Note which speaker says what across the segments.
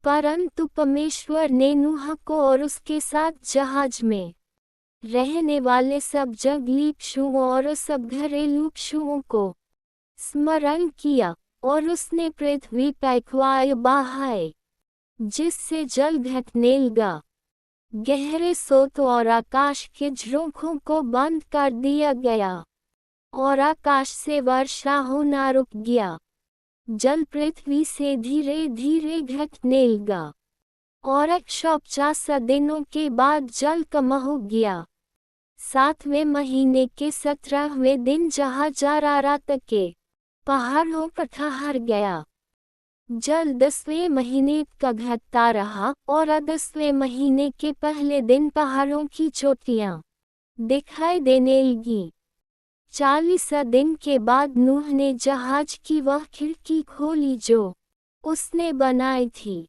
Speaker 1: परंतु परमेश्वर ने नूह को और उसके साथ जहाज में रहने वाले सब जंगली पशुओं और सब घरेलू पशुओं को स्मरण किया, और उसने पृथ्वी पर वायु बहाए जिससे जल घटने लगा। गहरे सोतों और आकाश के झरोखों को बंद कर दिया गया, और आकाश से वर्षा होना रुक गया। जल पृथ्वी से धीरे धीरे घटने लगा, और 150 दिनों के बाद जल कम हो गया। 7वें महीने के 17वें दिन जहाज अरारात के पहाड़ों पर ठहर गया। जल 10वें महीने का घटता रहा, और 10वें महीने के पहले दिन पहाड़ों की चोटियां दिखाई देने लगी। 40 दिन के बाद नूह ने जहाज की वह खिड़की खोली जो उसने बनाई थी,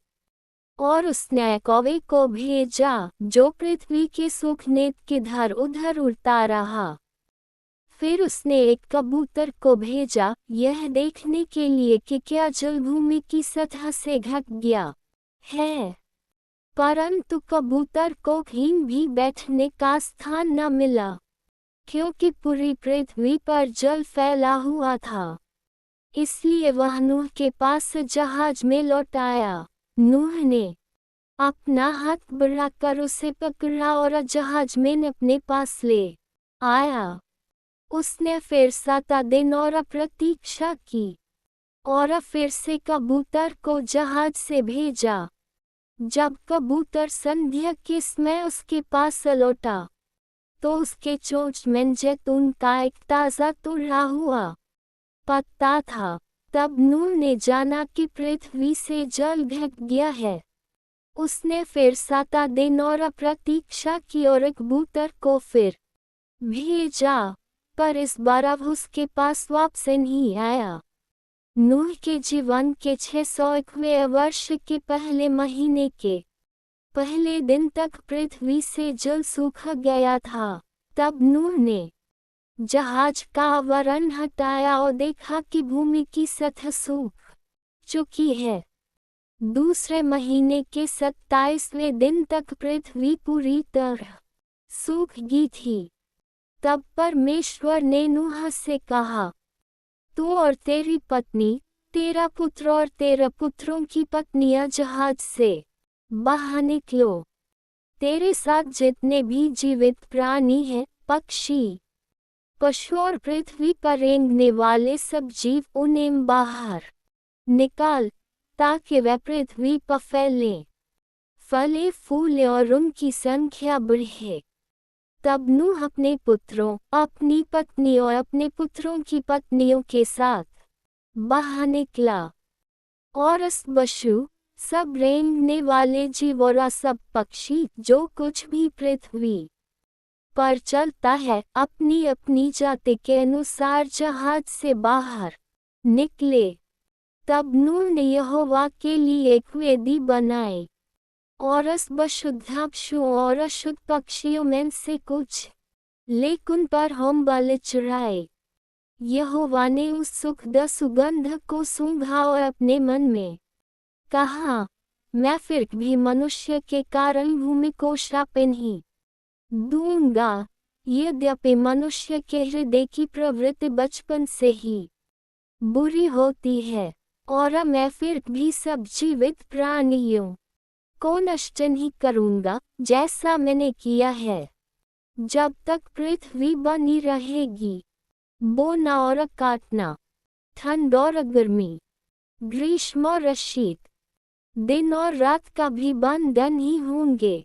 Speaker 1: और उसने कौवे को भेजा जो पृथ्वी के सूखने के इधर उधर उड़ता रहा। फिर उसने एक कबूतर को भेजा यह देखने के लिए कि क्या जल भूमि की सतह से घट गया है, परंतु कबूतर को कहीं भी बैठने का स्थान न मिला, क्योंकि पूरी पृथ्वी पर जल फैला हुआ था। इसलिए वह नूह के पास जहाज में लौट आया। नूह ने अपना हाथ बढ़ाकर उसे पकड़ा और जहाज में अपने पास ले आया। उसने फिर 7 दिन और प्रतीक्षा की, और फिर से कबूतर को जहाज से भेजा। जब कबूतर संध्या के समय उसके पास लौटा, तो उसके चोंच में जैतून का एक ताज़ा तोड़ा हुआ पत्ता था। तब नूह ने जाना कि पृथ्वी से जल घट गया है। उसने फिर 7 दिन और प्रतीक्षा की और कबूतर को फिर भेजा, पर इस बार अब उसके पास वापस नहीं आया। नूह के जीवन के 601वें वर्ष के पहले महीने के पहले दिन तक पृथ्वी से जल सूख गया था। तब नूह ने जहाज का आवरण हटाया और देखा कि भूमि की सतह सूख चुकी है। दूसरे महीने के 27वें दिन तक पृथ्वी पूरी तरह सूख गई थी। तब परमेश्वर ने नूह से कहा, तू और तेरी पत्नी, तेरा पुत्र और तेरे पुत्रों की पत्नियां जहाज से बाहर निकलो। तेरे साथ जितने भी जीवित प्राणी हैं, पक्षी, पशु और पृथ्वी पर रेंगने वाले सब जीव, उन्हें बाहर निकाल, ताकि वे पृथ्वी पर फैलें, फले फूले और उनकी संख्या बढ़े। तब नूह अपने पुत्रों, अपनी पत्नी और अपने पुत्रों की पत्नियों के साथ बाहर निकला, और पशु, सब रेंगने वाले जीव और सब पक्षी जो कुछ भी पृथ्वी पर चलता है, अपनी अपनी जाति के अनुसार जहाज से बाहर निकले। तब नूह ने यहोवा के लिए एक वेदी बनाई, और अशुद्ध पशुओं और अशुद्ध पक्षियों में से कुछ लेकिन पर होम बलि चढ़ाए। यहोवा ने उस सुखद सुगंध को सूंघा और अपने मन में कहा, मैं फिर भी मनुष्य के कारण भूमि को श्राप नहीं दूंगा। यद्यपि मनुष्य के हृदय की प्रवृत्ति बचपन से ही बुरी होती है, और मैं फिर भी सब जीवित प्राणियों को नष्ट नहीं करूंगा जैसा मैंने किया है, जब तक पृथ्वी बनी रहेगी। बोना और काटना, ठंड और गर्मी, ग्रीष्म और शीत, दिन और रात का भी बंधन ही होंगे।